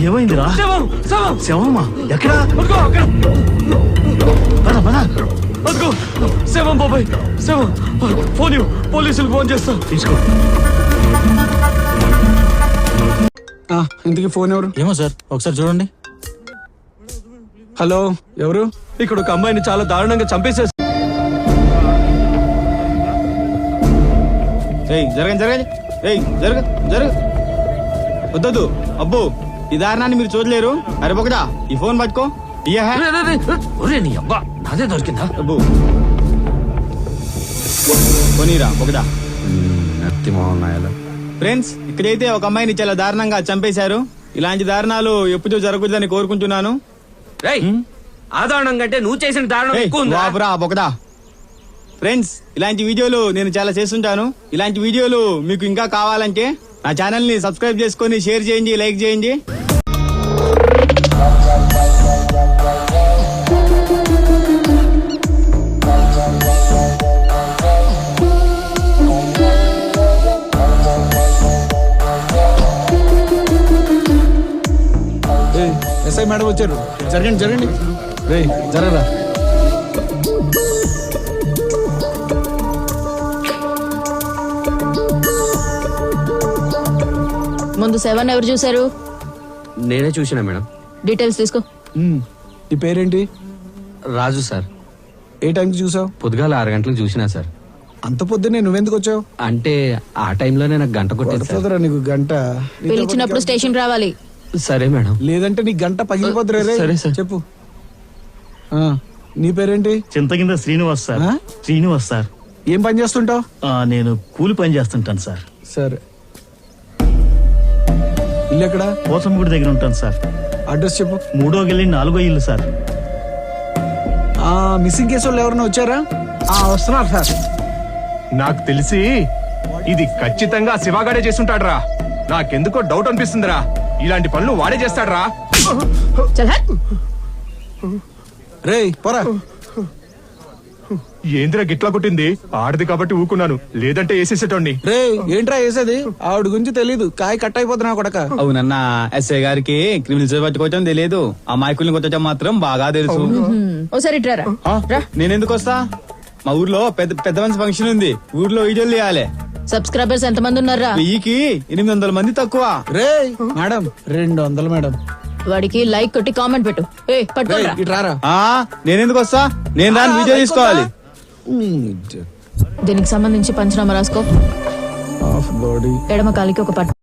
ఏమైందిరా? శవమా? ఎక్కడా? శవం బాబాయ్, శవం. ఫోన్ పోలీసులకు ఫోన్ చేస్తా. తీసుకో. ఇంతకీ ఫోన్ ఎవరు? ఏమో సార్, ఒకసారి చూడండి. హలో, ఎవరు? ఇక్కడ ఒక అమ్మాయిని చాలా దారుణంగా చంపేసేసి. జరగండి. జరగ వద్దదు. అబ్బో, ఈ దారుణాన్ని మీరు చూడలేరు. అరే బొకడా, ఈ ఫోన్ పట్టుకో. నీ అబ్బా, నాదే దొరికిందా? అబ్బో, పోనీరా బొకడా. ఫ్రెండ్స్, ఇక్కడైతే ఒక అమ్మాయిని చాలా దారుణంగా చంపేశారు. ఇలాంటి దారుణాలు ఎప్పుడు జరగకూడదని కోరుకుంటున్నాను. ఆదారుణం కంటే నువ్వు చేసిన దారుణం ఎక్కువ ఉందా? బొకడా. ఫ్రెండ్స్, ఇలాంటి వీడియోలు నేను చాలా చేస్తుంటాను. ఇలాంటి వీడియోలు మీకు ఇంకా కావాలంటే నా ఛానల్ ని సబ్స్క్రైబ్ చేసుకొని షేర్ చేయండి, లైక్ చేయండి. ఎస్ఐ మేడం వచ్చారు. జరగండి. జరగరా. ముందు 7 ఎవరు చూసారు? నేనే చూసినా మేడం. డీటెయిల్స్ తీసుకో. నీ పేరేంటి? రాజు సార్. ఏ టైంకి చూసావు? పొద్దుగాల 6 గంటలకు చూసినా సార్. అంత పొద్దున్నే నువ్వెందుకు వచ్చావు? అంటే ఆ టైంలోనే నాకు గంట కొట్టేది. నీకు గంట పిలిచినప్పుడు స్టేషన్ రావాలి. సరే మేడం. లేదంటే నీ గంట పగిలిపోతురా. సరే సార్. చెప్పు. నీ పేరేంటి? చింతకింద శ్రీనివాస్ సార్. శ్రీనివాస్ సార్. ఏం పని చేస్తుంటావు? నేను కూలి పని చేస్తుంటాను సార్. సరే, ఇల్లు ఎక్కడ? పోసంగుడి దగ్గర ఉంటాను సార్. అడ్రస్ చెప్పు. 3వ గల్లీ 4వ ఇల్లు సార్. మిస్సింగ్ కేసు వాళ్ళు ఎవరైనా వచ్చారా? వస్తున్నారు సార్. నాకు తెలిసి ఇది ఖచ్చితంగా శివగాడే చేస్తుంటాడురా. నాకెందుకో డౌట్ అనిపిస్తుందిరా. ఇలాంటి పనులు వాడే చేస్తాడురా. రేయ్ పోరా. ఏందిరా గిట్లా కొట్టింది? ఆడది కాబట్టి ఊకున్నాను, లేదంటే వేసేసేటోడిని. రే ఏంట్రా వేసేది? ఆవిడ గురించి తెలీదు. కాయ కట్ అయిపోతున్నా కొడక. అవునన్నా, ఎస్ఐ గారికి క్రిమినల్స్ పట్టుకోవటం తెలియదు, అమాయకుల్ని కొట్టడం మాత్రం బాగా తెలుసు. ఓసారి ఇట్రారా. నేనెందుకు వస్తా? మా ఊర్లో పెద్ద మంచి ఫంక్షన్ ఉంది. ఊర్లో వీడియోలు తీయాలి. సబ్స్క్రైబర్స్ ఎంత మంది ఉన్నారా? 1000కి 800 మంది తక్కువ. రే మేడం, 200 మేడం. వాడికి లైక్ కొట్టి కామెంట్ పెట్టు. ఇట్రారా. నేనెందుకు వస్తా? నేను దాన్ని వీడియో తీసుకోవాలి. దీనికి సంబంధించి పంచనామా రాసుకో. బాడీ ఎడమ కాలికి ఒక పట్టు.